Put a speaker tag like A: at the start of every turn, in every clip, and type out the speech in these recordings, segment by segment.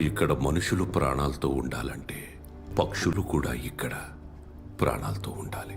A: ఇక్కడ మనుషులు ప్రాణాలతో ఉండాలంటే పక్షులు కూడా ఇక్కడ ప్రాణాలతో ఉండాలి.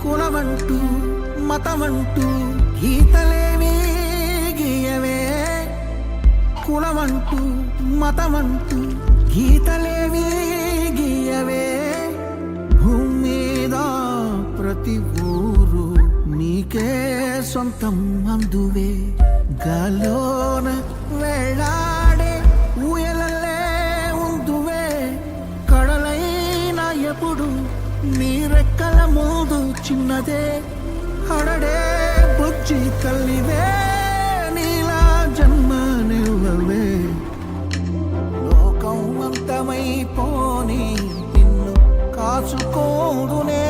B: కులమంటూ మతమంటూ గీతలేవి గీయవే, కులమంటూ మతమంటూ గీతలేవి గీయవే. భూమి మీద ప్రతి ఊరు నీకే సొంతం అందువే. గాలోన వేళాడే ఊయలల్లే ఉందువే. కడలైనా ఎప్పుడు నీ రెక్కల ముందు చిన్నదే. అడడే బుజ్జి తల్లివే, నీలా జన్మనివ్వవే. లోకం అంతమైపోని నిన్ను కాచుకోదునే.